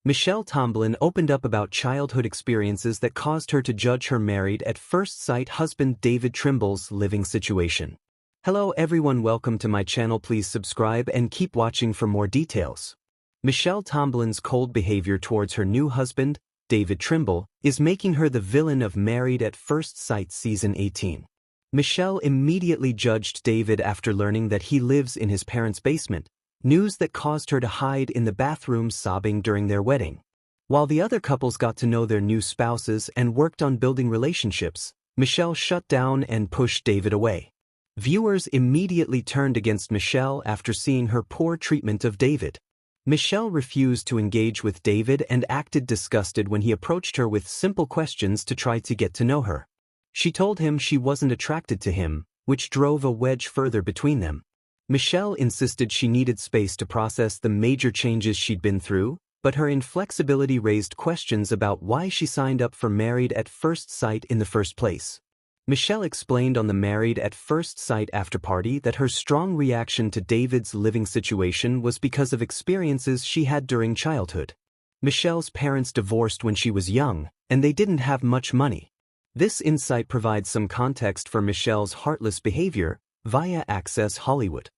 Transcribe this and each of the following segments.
Michelle Tomblin opened up about childhood experiences that caused her to judge her married-at-first-sight husband David Trimble's living situation. Hello everyone, welcome to my channel. Please subscribe and keep watching for more details. Michelle Tomblin's cold behavior towards her new husband, David Trimble, is making her the villain of Married at First Sight Season 18. Michelle immediately judged David after learning that he lives in his parents' basement, news that caused her to hide in the bathroom sobbing during their wedding. While the other couples got to know their new spouses and worked on building relationships, Michelle shut down and pushed David away. Viewers immediately turned against Michelle after seeing her poor treatment of David. Michelle refused to engage with David and acted disgusted when he approached her with simple questions to try to get to know her. She told him she wasn't attracted to him, which drove a wedge further between them. Michelle insisted she needed space to process the major changes she'd been through, but her inflexibility raised questions about why she signed up for Married at First Sight in the first place. Michelle explained on the Married at First Sight after-party that her strong reaction to David's living situation was because of experiences she had during childhood. Michelle's parents divorced when she was young, and they didn't have much money. This insight provides some context for Michelle's heartless behavior via Access Hollywood.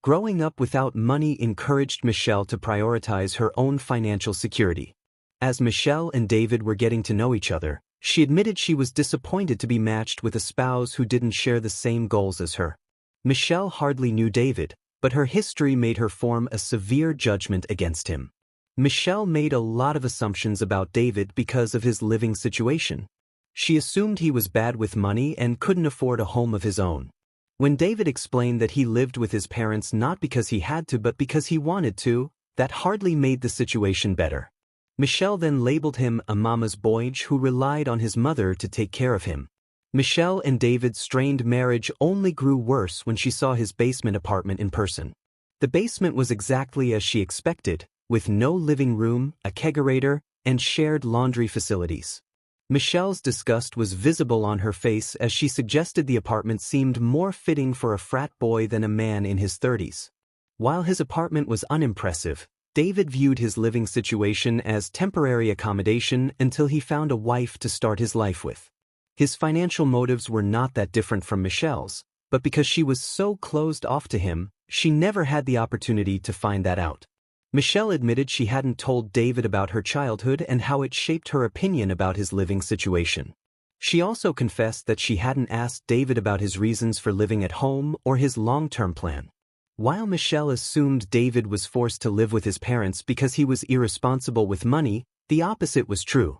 Growing up without money encouraged Michelle to prioritize her own financial security. As Michelle and David were getting to know each other, she admitted she was disappointed to be matched with a spouse who didn't share the same goals as her. Michelle hardly knew David, but her history made her form a severe judgment against him. Michelle made a lot of assumptions about David because of his living situation. She assumed he was bad with money and couldn't afford a home of his own. When David explained that he lived with his parents not because he had to but because he wanted to, that hardly made the situation better. Michelle then labeled him a mama's boy who relied on his mother to take care of him. Michelle and David's strained marriage only grew worse when she saw his basement apartment in person. The basement was exactly as she expected, with no living room, a kegerator, and shared laundry facilities. Michelle's disgust was visible on her face as she suggested the apartment seemed more fitting for a frat boy than a man in his 30s. While his apartment was unimpressive, David viewed his living situation as temporary accommodation until he found a wife to start his life with. His financial motives were not that different from Michelle's, but because she was so closed off to him, she never had the opportunity to find that out. Michelle admitted she hadn't told David about her childhood and how it shaped her opinion about his living situation. She also confessed that she hadn't asked David about his reasons for living at home or his long-term plan. While Michelle assumed David was forced to live with his parents because he was irresponsible with money, the opposite was true.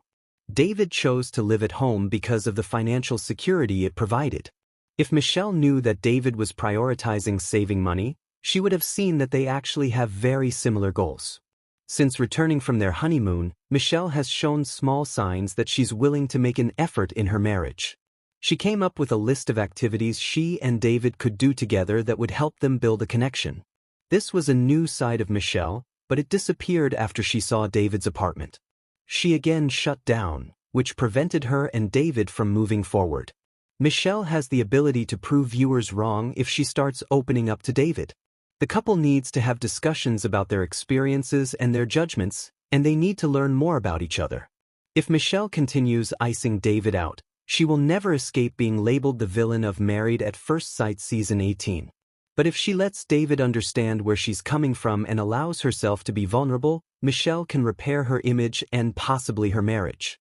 David chose to live at home because of the financial security it provided. If Michelle knew that David was prioritizing saving money, she would have seen that they actually have very similar goals. Since returning from their honeymoon, Michelle has shown small signs that she's willing to make an effort in her marriage. She came up with a list of activities she and David could do together that would help them build a connection. This was a new side of Michelle, but it disappeared after she saw David's apartment. She again shut down, which prevented her and David from moving forward. Michelle has the ability to prove viewers wrong if she starts opening up to David. The couple needs to have discussions about their experiences and their judgments, and they need to learn more about each other. If Michelle continues icing David out, she will never escape being labeled the villain of Married at First Sight Season 18. But if she lets David understand where she's coming from and allows herself to be vulnerable, Michelle can repair her image and possibly her marriage.